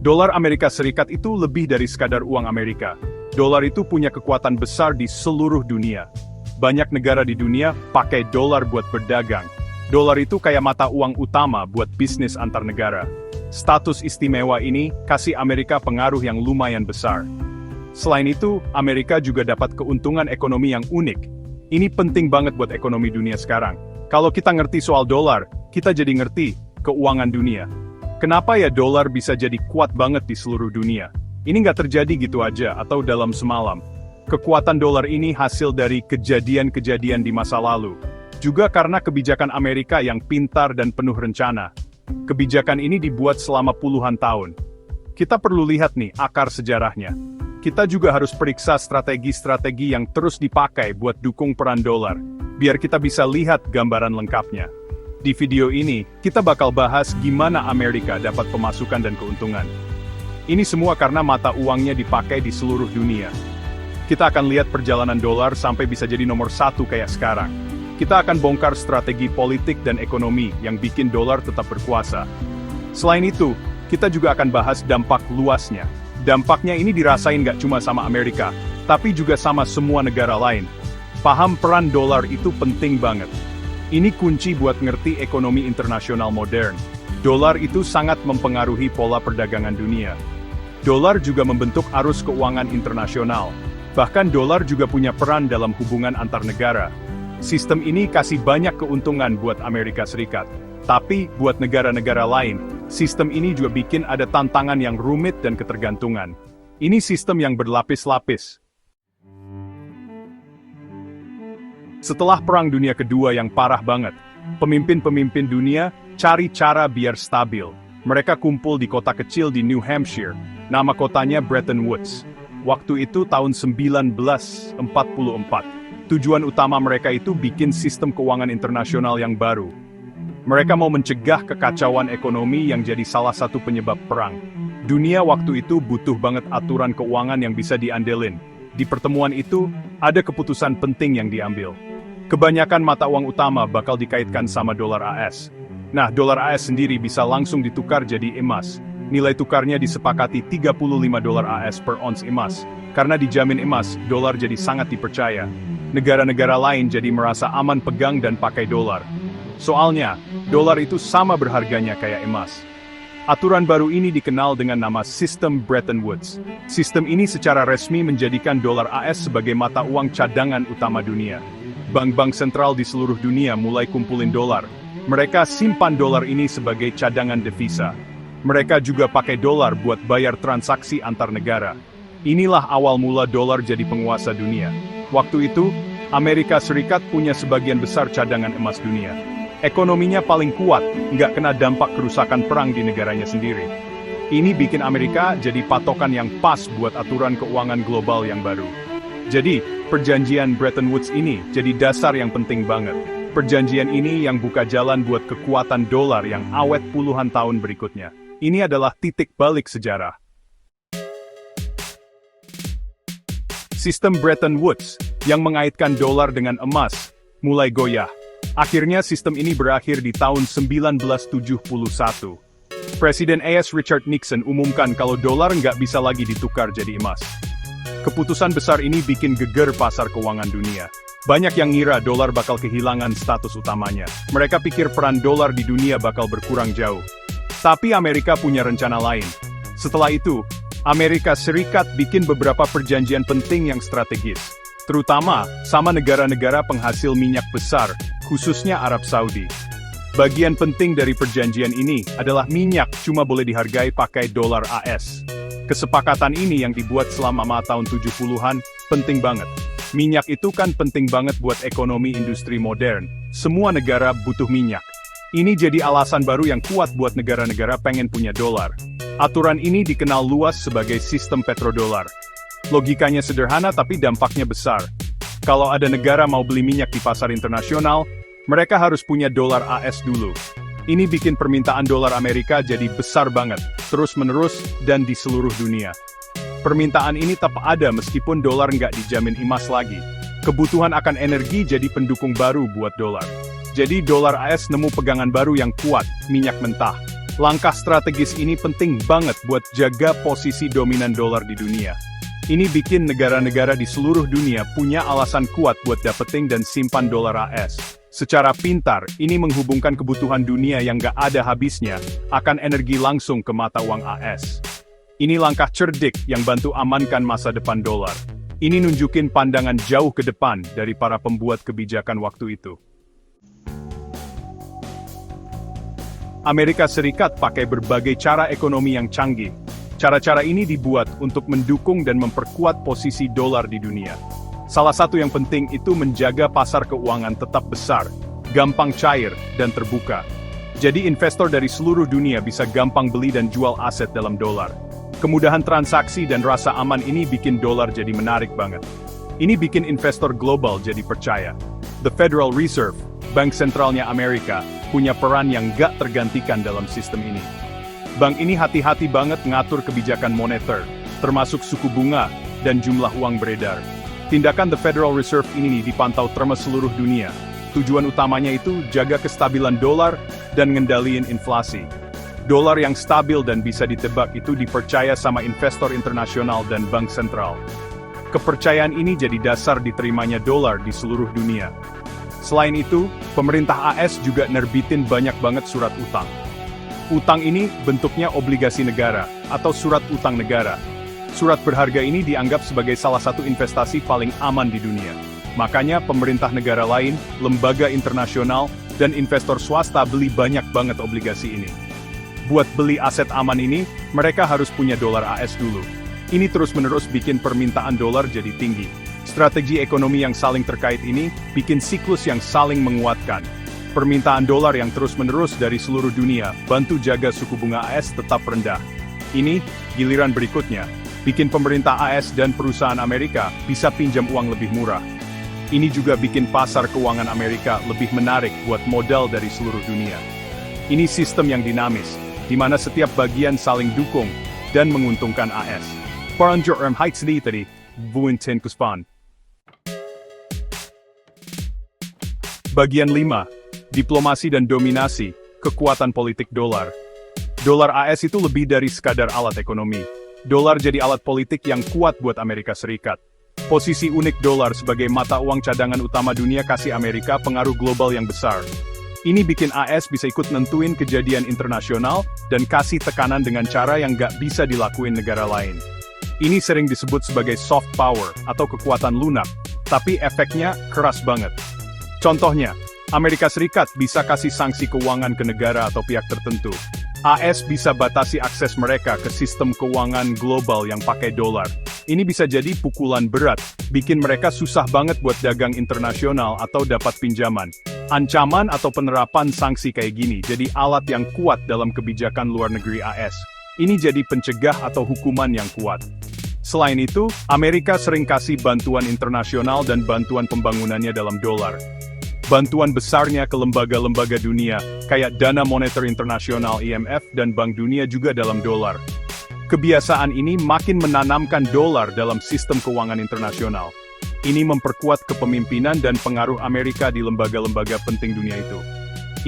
Dolar Amerika Serikat itu lebih dari sekadar uang Amerika. Dolar itu punya kekuatan besar di seluruh dunia. Banyak negara di dunia pakai dolar buat berdagang. Dolar itu kayak mata uang utama buat bisnis antar negara. Status istimewa ini kasih Amerika pengaruh yang lumayan besar. Selain itu, Amerika juga dapat keuntungan ekonomi yang unik. Ini penting banget buat ekonomi dunia sekarang. Kalau kita ngerti soal dolar, kita jadi ngerti keuangan dunia. Kenapa ya dolar bisa jadi kuat banget di seluruh dunia? Ini nggak terjadi gitu aja atau dalam semalam. Kekuatan dolar ini hasil dari kejadian-kejadian di masa lalu. Juga karena kebijakan Amerika yang pintar dan penuh rencana. Kebijakan ini dibuat selama puluhan tahun. Kita perlu lihat nih akar sejarahnya. Kita juga harus periksa strategi-strategi yang terus dipakai buat dukung peran dolar, biar kita bisa lihat gambaran lengkapnya. Di video ini, kita bakal bahas gimana Amerika dapat pemasukan dan keuntungan. Ini semua karena mata uangnya dipakai di seluruh dunia. Kita akan lihat perjalanan dolar sampai bisa jadi nomor satu kayak sekarang. Kita akan bongkar strategi politik dan ekonomi yang bikin dolar tetap berkuasa. Selain itu, kita juga akan bahas dampak luasnya. Dampaknya ini dirasain nggak cuma sama Amerika, tapi juga sama semua negara lain. Paham peran dolar itu penting banget. Ini kunci buat ngerti ekonomi internasional modern. Dolar itu sangat mempengaruhi pola perdagangan dunia. Dolar juga membentuk arus keuangan internasional. Bahkan dolar juga punya peran dalam hubungan antar negara. Sistem ini kasih banyak keuntungan buat Amerika Serikat. Tapi, buat negara-negara lain, sistem ini juga bikin ada tantangan yang rumit dan ketergantungan. Ini sistem yang berlapis-lapis. Setelah Perang Dunia Kedua yang parah banget, pemimpin-pemimpin dunia cari cara biar stabil. Mereka kumpul di kota kecil di New Hampshire. Nama kotanya Bretton Woods. Waktu itu tahun 1944. Tujuan utama mereka itu bikin sistem keuangan internasional yang baru. Mereka mau mencegah kekacauan ekonomi yang jadi salah satu penyebab perang. Dunia waktu itu butuh banget aturan keuangan yang bisa diandelin. Di pertemuan itu, ada keputusan penting yang diambil. Kebanyakan mata uang utama bakal dikaitkan sama dolar AS. Nah, dolar AS sendiri bisa langsung ditukar jadi emas. Nilai tukarnya disepakati 35 dolar AS per ons emas. Karena dijamin emas, dolar jadi sangat dipercaya. Negara-negara lain jadi merasa aman pegang dan pakai dolar. Soalnya, dolar itu sama berharganya kayak emas. Aturan baru ini dikenal dengan nama Sistem Bretton Woods. Sistem ini secara resmi menjadikan dolar AS sebagai mata uang cadangan utama dunia. Bank-bank sentral di seluruh dunia mulai kumpulin dolar. Mereka simpan dolar ini sebagai cadangan devisa. Mereka juga pakai dolar buat bayar transaksi antar negara. Inilah awal mula dolar jadi penguasa dunia. Waktu itu, Amerika Serikat punya sebagian besar cadangan emas dunia. Ekonominya paling kuat, nggak kena dampak kerusakan perang di negaranya sendiri. Ini bikin Amerika jadi patokan yang pas buat aturan keuangan global yang baru. Jadi, perjanjian Bretton Woods ini jadi dasar yang penting banget. Perjanjian ini yang buka jalan buat kekuatan dolar yang awet puluhan tahun berikutnya. Ini adalah titik balik sejarah. Sistem Bretton Woods, yang mengaitkan dolar dengan emas, mulai goyah. Akhirnya sistem ini berakhir di tahun 1971. Presiden AS Richard Nixon umumkan kalau dolar nggak bisa lagi ditukar jadi emas. Keputusan besar ini bikin geger pasar keuangan dunia. Banyak yang ngira dolar bakal kehilangan status utamanya. Mereka pikir peran dolar di dunia bakal berkurang jauh. Tapi Amerika punya rencana lain. Setelah itu, Amerika Serikat bikin beberapa perjanjian penting yang strategis. Terutama sama negara-negara penghasil minyak besar, khususnya Arab Saudi. Bagian penting dari perjanjian ini adalah minyak cuma boleh dihargai pakai dolar AS. Kesepakatan ini yang dibuat selama tahun 70-an, penting banget. Minyak itu kan penting banget buat ekonomi industri modern. Semua negara butuh minyak. Ini jadi alasan baru yang kuat buat negara-negara pengen punya dolar. Aturan ini dikenal luas sebagai sistem petrodolar. Logikanya sederhana tapi dampaknya besar. Kalau ada negara mau beli minyak di pasar internasional, mereka harus punya dolar AS dulu. Ini bikin permintaan dolar Amerika jadi besar banget, terus-menerus, dan di seluruh dunia. Permintaan ini tetap ada meskipun dolar nggak dijamin emas lagi. Kebutuhan akan energi jadi pendukung baru buat dolar. Jadi dolar AS nemu pegangan baru yang kuat, minyak mentah. Langkah strategis ini penting banget buat jaga posisi dominan dolar di dunia. Ini bikin negara-negara di seluruh dunia punya alasan kuat buat dapetin dan simpan dolar AS. Secara pintar, ini menghubungkan kebutuhan dunia yang gak ada habisnya, akan energi langsung ke mata uang AS. Ini langkah cerdik yang bantu amankan masa depan dolar. Ini nunjukin pandangan jauh ke depan dari para pembuat kebijakan waktu itu. Amerika Serikat pakai berbagai cara ekonomi yang canggih. Cara-cara ini dibuat untuk mendukung dan memperkuat posisi dolar di dunia. Salah satu yang penting itu menjaga pasar keuangan tetap besar, gampang cair, dan terbuka. Jadi investor dari seluruh dunia bisa gampang beli dan jual aset dalam dolar. Kemudahan transaksi dan rasa aman ini bikin dolar jadi menarik banget. Ini bikin investor global jadi percaya. The Federal Reserve, bank sentralnya Amerika, punya peran yang gak tergantikan dalam sistem ini. Bank ini hati-hati banget ngatur kebijakan moneter, termasuk suku bunga dan jumlah uang beredar. Tindakan The Federal Reserve ini dipantau terma seluruh dunia. Tujuan utamanya itu jaga kestabilan dolar dan ngendaliin inflasi. Dolar yang stabil dan bisa ditebak itu dipercaya sama investor internasional dan bank sentral. Kepercayaan ini jadi dasar diterimanya dolar di seluruh dunia. Selain itu, pemerintah AS juga nerbitin banyak banget surat utang. Utang ini bentuknya obligasi negara, atau surat utang negara. Surat berharga ini dianggap sebagai salah satu investasi paling aman di dunia. Makanya pemerintah negara lain, lembaga internasional, dan investor swasta beli banyak banget obligasi ini. Buat beli aset aman ini, mereka harus punya dolar AS dulu. Ini terus-menerus bikin permintaan dolar jadi tinggi. Strategi ekonomi yang saling terkait ini bikin siklus yang saling menguatkan. Permintaan dolar yang terus-menerus dari seluruh dunia bantu jaga suku bunga AS tetap rendah. Ini, giliran berikutnya, bikin pemerintah AS dan perusahaan Amerika bisa pinjam uang lebih murah. Ini juga bikin pasar keuangan Amerika lebih menarik buat modal dari seluruh dunia. Ini sistem yang dinamis, di mana setiap bagian saling dukung dan menguntungkan AS. Paranjur Heights tadi, Buintin Kuspan. Bagian 5. Diplomasi dan dominasi, kekuatan politik dolar. Dolar AS itu lebih dari sekadar alat ekonomi. Dolar jadi alat politik yang kuat buat Amerika Serikat. Posisi unik dolar sebagai mata uang cadangan utama dunia kasih Amerika pengaruh global yang besar. Ini bikin AS bisa ikut nentuin kejadian internasional dan kasih tekanan dengan cara yang gak bisa dilakuin negara lain. Ini sering disebut sebagai soft power atau kekuatan lunak, tapi efeknya keras banget. Contohnya, Amerika Serikat bisa kasih sanksi keuangan ke negara atau pihak tertentu. AS bisa batasi akses mereka ke sistem keuangan global yang pakai dolar. Ini bisa jadi pukulan berat, bikin mereka susah banget buat dagang internasional atau dapat pinjaman. Ancaman atau penerapan sanksi kayak gini jadi alat yang kuat dalam kebijakan luar negeri AS. Ini jadi pencegah atau hukuman yang kuat. Selain itu, Amerika sering kasih bantuan internasional dan bantuan pembangunannya dalam dolar. Bantuan besarnya ke lembaga-lembaga dunia, kayak Dana Moneter Internasional IMF dan Bank Dunia juga dalam dolar. Kebiasaan ini makin menanamkan dolar dalam sistem keuangan internasional. Ini memperkuat kepemimpinan dan pengaruh Amerika di lembaga-lembaga penting dunia itu.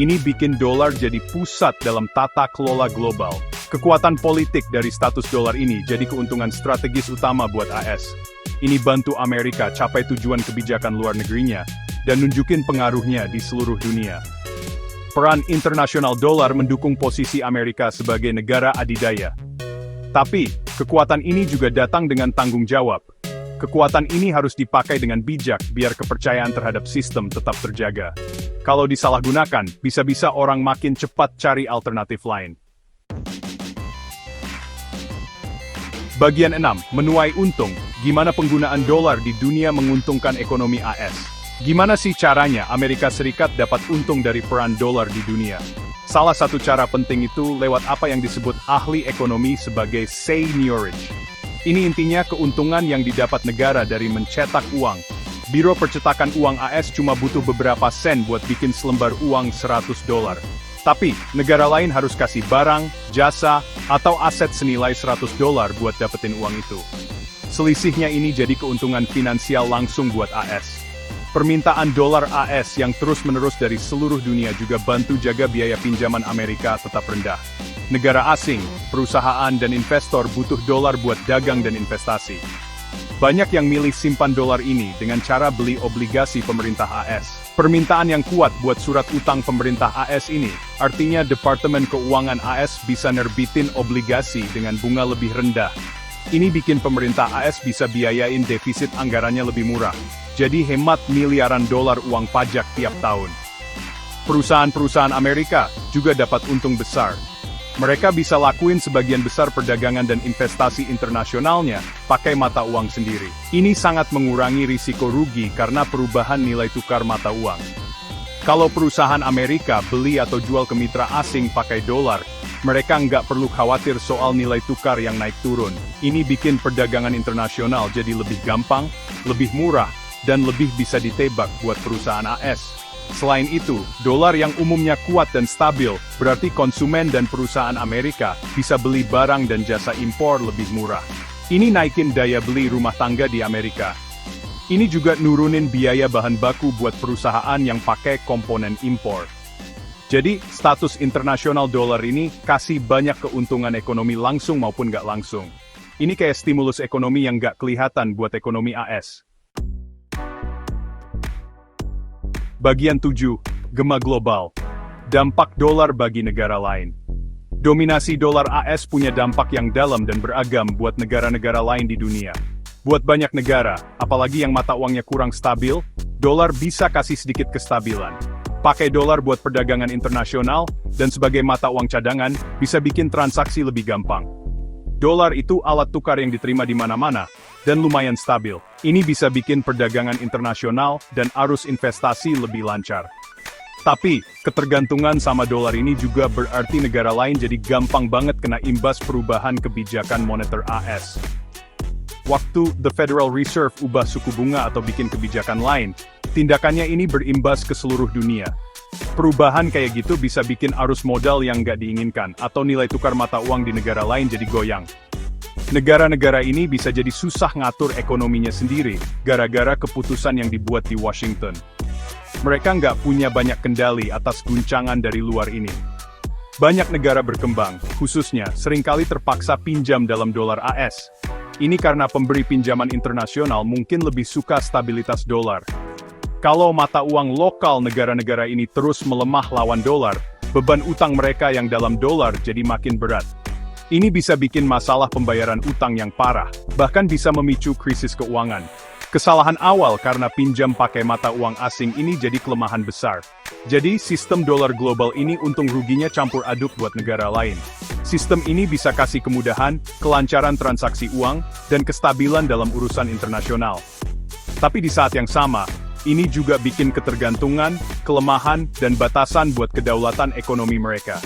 Ini bikin dolar jadi pusat dalam tata kelola global. Kekuatan politik dari status dolar ini jadi keuntungan strategis utama buat AS. Ini bantu Amerika capai tujuan kebijakan luar negerinya, dan nunjukin pengaruhnya di seluruh dunia. Peran internasional dolar mendukung posisi Amerika sebagai negara adidaya. Tapi, kekuatan ini juga datang dengan tanggung jawab. Kekuatan ini harus dipakai dengan bijak biar kepercayaan terhadap sistem tetap terjaga. Kalau disalahgunakan, bisa-bisa orang makin cepat cari alternatif lain. Bagian 6. Menuai untung. Gimana penggunaan dolar di dunia menguntungkan ekonomi AS? Gimana sih caranya Amerika Serikat dapat untung dari peran dolar di dunia? Salah satu cara penting itu lewat apa yang disebut ahli ekonomi sebagai seigniorage. Ini intinya keuntungan yang didapat negara dari mencetak uang. Biro percetakan uang AS cuma butuh beberapa sen buat bikin selembar uang $100. Tapi, negara lain harus kasih barang, jasa, atau aset senilai $100 buat dapetin uang itu. Selisihnya ini jadi keuntungan finansial langsung buat AS. Permintaan dolar AS yang terus-menerus dari seluruh dunia juga bantu jaga biaya pinjaman Amerika tetap rendah. Negara asing, perusahaan dan investor butuh dolar buat dagang dan investasi. Banyak yang milih simpan dolar ini dengan cara beli obligasi pemerintah AS. Permintaan yang kuat buat surat utang pemerintah AS ini, artinya Departemen Keuangan AS bisa nerbitin obligasi dengan bunga lebih rendah. Ini bikin pemerintah AS bisa biayain defisit anggarannya lebih murah. Jadi hemat miliaran dolar uang pajak tiap tahun. Perusahaan-perusahaan Amerika juga dapat untung besar. Mereka bisa lakuin sebagian besar perdagangan dan investasi internasionalnya pakai mata uang sendiri. Ini sangat mengurangi risiko rugi karena perubahan nilai tukar mata uang. Kalau perusahaan Amerika beli atau jual ke mitra asing pakai dolar, mereka nggak perlu khawatir soal nilai tukar yang naik turun. Ini bikin perdagangan internasional jadi lebih gampang, lebih murah, dan lebih bisa ditebak buat perusahaan AS. Selain itu, dolar yang umumnya kuat dan stabil, berarti konsumen dan perusahaan Amerika bisa beli barang dan jasa impor lebih murah. Ini naikin daya beli rumah tangga di Amerika. Ini juga nurunin biaya bahan baku buat perusahaan yang pakai komponen impor. Jadi, status internasional dolar ini kasih banyak keuntungan ekonomi langsung maupun nggak langsung. Ini kayak stimulus ekonomi yang nggak kelihatan buat ekonomi AS. Bagian 7, Gema Global. Dampak dolar bagi negara lain. Dominasi dolar AS punya dampak yang dalam dan beragam buat negara-negara lain di dunia. Buat banyak negara, apalagi yang mata uangnya kurang stabil, dolar bisa kasih sedikit kestabilan. Pakai dolar buat perdagangan internasional, dan sebagai mata uang cadangan, bisa bikin transaksi lebih gampang. Dolar itu alat tukar yang diterima di mana-mana, dan lumayan stabil. Ini bisa bikin perdagangan internasional dan arus investasi lebih lancar. Tapi, ketergantungan sama dolar ini juga berarti negara lain jadi gampang banget kena imbas perubahan kebijakan moneter AS. Waktu The Federal Reserve ubah suku bunga atau bikin kebijakan lain, tindakannya ini berimbas ke seluruh dunia. Perubahan kayak gitu bisa bikin arus modal yang nggak diinginkan, atau nilai tukar mata uang di negara lain jadi goyang. Negara-negara ini bisa jadi susah ngatur ekonominya sendiri, gara-gara keputusan yang dibuat di Washington. Mereka nggak punya banyak kendali atas guncangan dari luar ini. Banyak negara berkembang, khususnya, seringkali terpaksa pinjam dalam dolar AS. Ini karena pemberi pinjaman internasional mungkin lebih suka stabilitas dolar. Kalau mata uang lokal negara-negara ini terus melemah lawan dolar, beban utang mereka yang dalam dolar jadi makin berat. Ini bisa bikin masalah pembayaran utang yang parah, bahkan bisa memicu krisis keuangan. Kesalahan awal karena pinjam pakai mata uang asing ini jadi kelemahan besar. Jadi, sistem dolar global ini untung ruginya campur aduk buat negara lain. Sistem ini bisa kasih kemudahan, kelancaran transaksi uang, dan kestabilan dalam urusan internasional. Tapi di saat yang sama, ini juga bikin ketergantungan, kelemahan, dan batasan buat kedaulatan ekonomi mereka.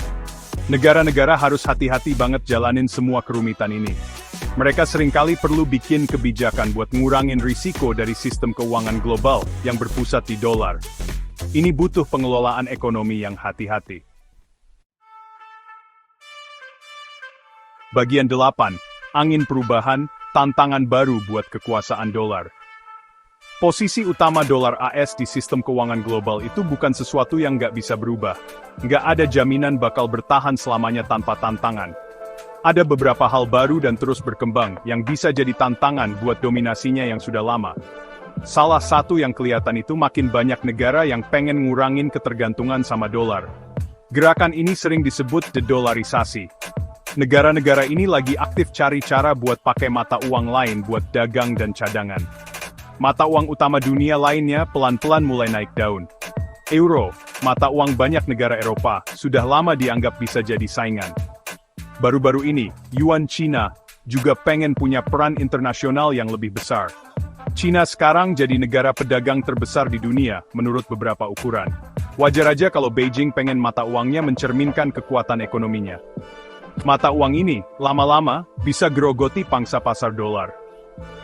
Negara-negara harus hati-hati banget jalanin semua kerumitan ini. Mereka seringkali perlu bikin kebijakan buat ngurangin risiko dari sistem keuangan global yang berpusat di dolar. Ini butuh pengelolaan ekonomi yang hati-hati. Bagian 8, Angin Perubahan, Tantangan Baru buat Kekuasaan Dolar. Posisi utama dolar AS di sistem keuangan global itu bukan sesuatu yang nggak bisa berubah. Nggak ada jaminan bakal bertahan selamanya tanpa tantangan. Ada beberapa hal baru dan terus berkembang yang bisa jadi tantangan buat dominasinya yang sudah lama. Salah satu yang kelihatan itu makin banyak negara yang pengen ngurangin ketergantungan sama dolar. Gerakan ini sering disebut dedolarisasi. Negara-negara ini lagi aktif cari cara buat pakai mata uang lain buat dagang dan cadangan. Mata uang utama dunia lainnya pelan-pelan mulai naik daun. Euro, mata uang banyak negara Eropa, sudah lama dianggap bisa jadi saingan. Baru-baru ini, Yuan Cina juga pengen punya peran internasional yang lebih besar. Cina sekarang jadi negara pedagang terbesar di dunia, menurut beberapa ukuran. Wajar aja kalau Beijing pengen mata uangnya mencerminkan kekuatan ekonominya. Mata uang ini, lama-lama, bisa gerogoti pangsa pasar dolar.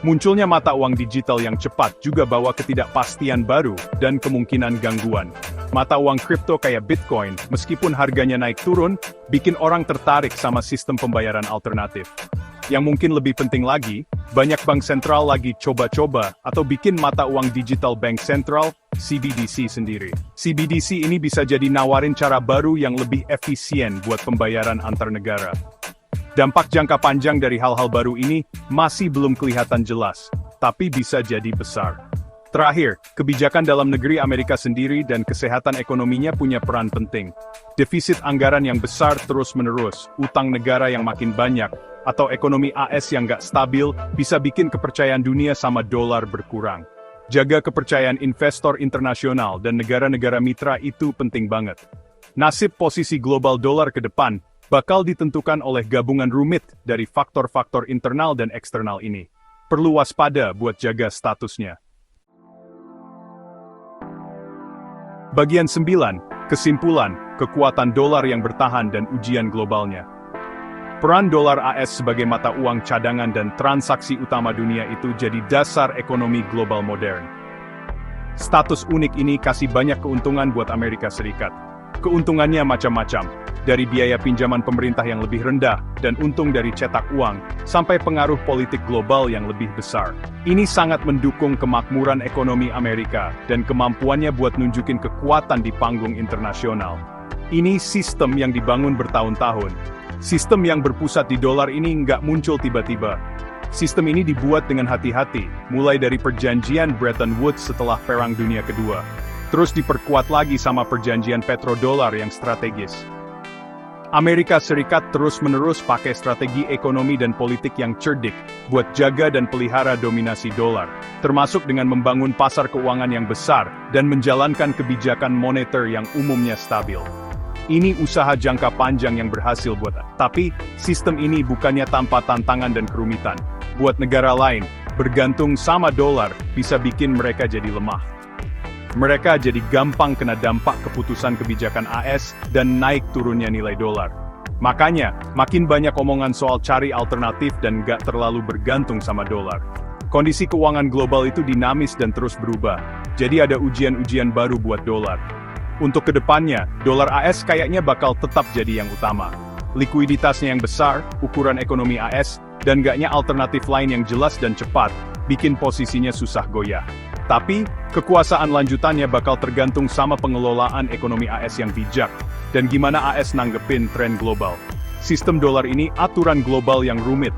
Munculnya mata uang digital yang cepat juga bawa ketidakpastian baru dan kemungkinan gangguan. Mata uang kripto kayak Bitcoin, meskipun harganya naik turun, bikin orang tertarik sama sistem pembayaran alternatif. Yang mungkin lebih penting lagi, banyak bank sentral lagi coba-coba atau bikin mata uang digital bank sentral, CBDC sendiri. CBDC ini bisa jadi nawarin cara baru yang lebih efisien buat pembayaran antar negara. Dampak jangka panjang dari hal-hal baru ini masih belum kelihatan jelas, tapi bisa jadi besar. Terakhir, kebijakan dalam negeri Amerika sendiri dan kesehatan ekonominya punya peran penting. Defisit anggaran yang besar terus-menerus, utang negara yang makin banyak, atau ekonomi AS yang nggak stabil, bisa bikin kepercayaan dunia sama dolar berkurang. Jaga kepercayaan investor internasional dan negara-negara mitra itu penting banget. Nasib posisi global dolar ke depan bakal ditentukan oleh gabungan rumit dari faktor-faktor internal dan eksternal ini. Perlu waspada buat jaga statusnya. Bagian 9, kesimpulan, kekuatan dolar yang bertahan dan ujian globalnya. Peran dolar AS sebagai mata uang cadangan dan transaksi utama dunia itu jadi dasar ekonomi global modern. Status unik ini kasih banyak keuntungan buat Amerika Serikat. Keuntungannya macam-macam, dari biaya pinjaman pemerintah yang lebih rendah dan untung dari cetak uang, sampai pengaruh politik global yang lebih besar. Ini sangat mendukung kemakmuran ekonomi Amerika dan kemampuannya buat nunjukin kekuatan di panggung internasional. Ini sistem yang dibangun bertahun-tahun. Sistem yang berpusat di dolar ini nggak muncul tiba-tiba. Sistem ini dibuat dengan hati-hati, mulai dari perjanjian Bretton Woods setelah Perang Dunia Kedua. Terus diperkuat lagi sama perjanjian petrodolar yang strategis. Amerika Serikat terus-menerus pakai strategi ekonomi dan politik yang cerdik buat jaga dan pelihara dominasi dolar, termasuk dengan membangun pasar keuangan yang besar dan menjalankan kebijakan moneter yang umumnya stabil. Ini usaha jangka panjang yang berhasil tapi sistem ini bukannya tanpa tantangan dan kerumitan. Buat negara lain, bergantung sama dolar bisa bikin mereka jadi lemah. Mereka jadi gampang kena dampak keputusan kebijakan AS dan naik turunnya nilai dolar. Makanya, makin banyak omongan soal cari alternatif dan gak terlalu bergantung sama dolar. Kondisi keuangan global itu dinamis dan terus berubah, jadi ada ujian-ujian baru buat dolar. Untuk kedepannya, dolar AS kayaknya bakal tetap jadi yang utama. Likuiditasnya yang besar, ukuran ekonomi AS, dan gaknya alternatif lain yang jelas dan cepat, bikin posisinya susah goyah. Tapi, kekuasaan lanjutannya bakal tergantung sama pengelolaan ekonomi AS yang bijak, dan gimana AS nanggepin tren global. Sistem dolar ini aturan global yang rumit.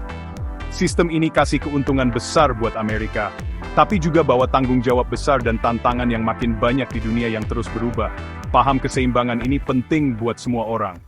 Sistem ini kasih keuntungan besar buat Amerika, tapi juga bawa tanggung jawab besar dan tantangan yang makin banyak di dunia yang terus berubah. Paham keseimbangan ini penting buat semua orang.